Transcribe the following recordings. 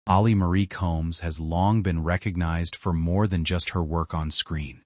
Ollie Marie Combs has long been recognized for more than just her work on screen.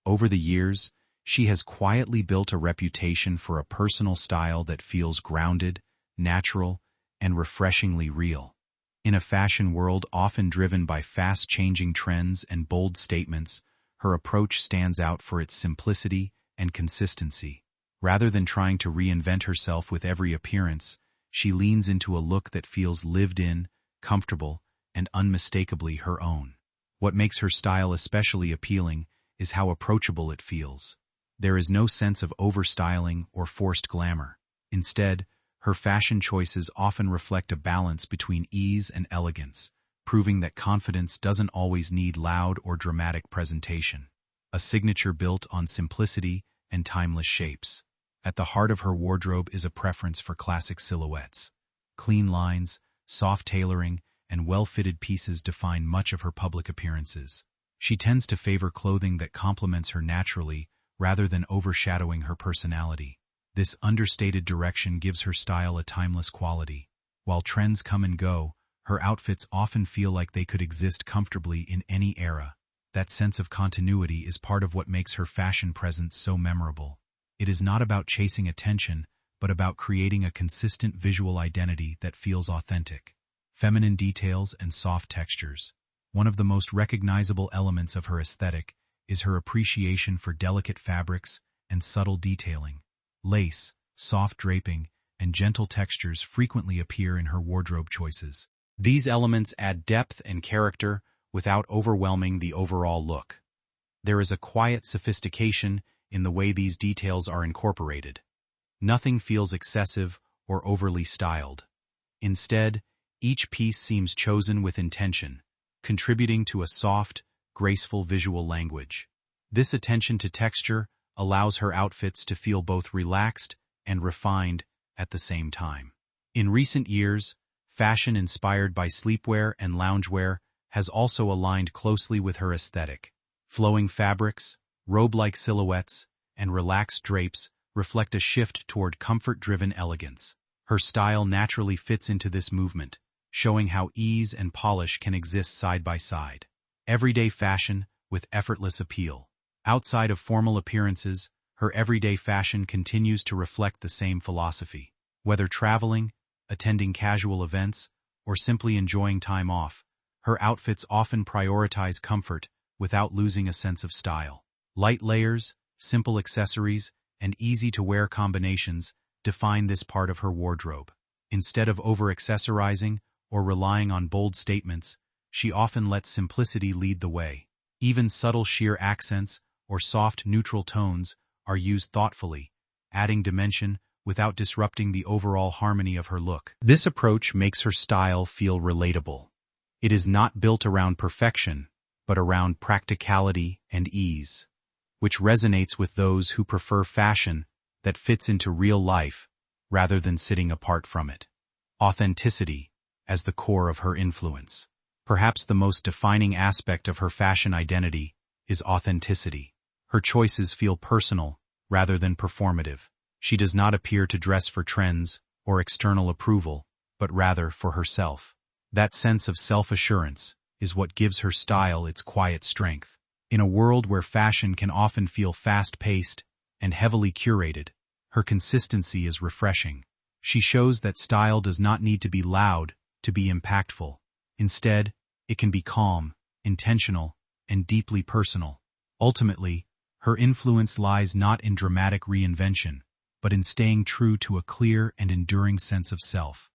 Over the years, she has quietly built a reputation for a personal style that feels grounded, natural, and refreshingly real. In a fashion world often driven by fast-changing trends and bold statements, her approach stands out for its simplicity and consistency. Rather than trying to reinvent herself with every appearance, she leans into a look that feels lived in, comfortable, and unmistakably her own. What makes her style especially appealing is how approachable it feels. There is no sense of overstyling or forced glamour. Instead, her fashion choices often reflect a balance between ease and elegance, proving that confidence doesn't always need loud or dramatic presentation. A signature built on simplicity and timeless shapes. At the heart of her wardrobe is a preference for classic silhouettes. Clean lines, soft tailoring, and well-fitted pieces define much of her public appearances. She tends to favor clothing that complements her naturally rather than overshadowing her personality. This understated direction gives her style a timeless quality. While trends come and go, her outfits often feel like they could exist comfortably in any era. That sense of continuity is part of what makes her fashion presence so memorable. It is not about chasing attention, but about creating a consistent visual identity that feels authentic. Feminine details and soft textures. One of the most recognizable elements of her aesthetic is her appreciation for delicate fabrics and subtle detailing. Lace, soft draping, and gentle textures frequently appear in her wardrobe choices. These elements add depth and character without overwhelming the overall look. There is a quiet sophistication in the way these details are incorporated. Nothing feels excessive or overly styled. Instead, each piece seems chosen with intention, contributing to a soft, graceful visual language. This attention to texture allows her outfits to feel both relaxed and refined at the same time. In recent years, fashion inspired by sleepwear and loungewear has also aligned closely with her aesthetic. Flowing fabrics, robe-like silhouettes, and relaxed drapes reflect a shift toward comfort-driven elegance. Her style naturally fits into this movement, showing how ease and polish can exist side by side. Everyday fashion with effortless appeal. Outside of formal appearances, her everyday fashion continues to reflect the same philosophy. Whether traveling, attending casual events, or simply enjoying time off, her outfits often prioritize comfort without losing a sense of style. Light layers, simple accessories, and easy-to-wear combinations define this part of her wardrobe. Instead of over-accessorizing or relying on bold statements, she often lets simplicity lead the way. Even subtle sheer accents or soft neutral tones are used thoughtfully, adding dimension without disrupting the overall harmony of her look. This approach makes her style feel relatable. It is not built around perfection, but around practicality and ease, which resonates with those who prefer fashion that fits into real life rather than sitting apart from it. Authenticity as the core of her influence. Perhaps the most defining aspect of her fashion identity is authenticity. Her choices feel personal rather than performative. She does not appear to dress for trends or external approval, but rather for herself. That sense of self-assurance is what gives her style its quiet strength. In a world where fashion can often feel fast-paced and heavily curated, her consistency is refreshing. She shows that style does not need to be loud to be impactful. Instead, it can be calm, intentional, and deeply personal. Ultimately, her influence lies not in dramatic reinvention, but in staying true to a clear and enduring sense of self.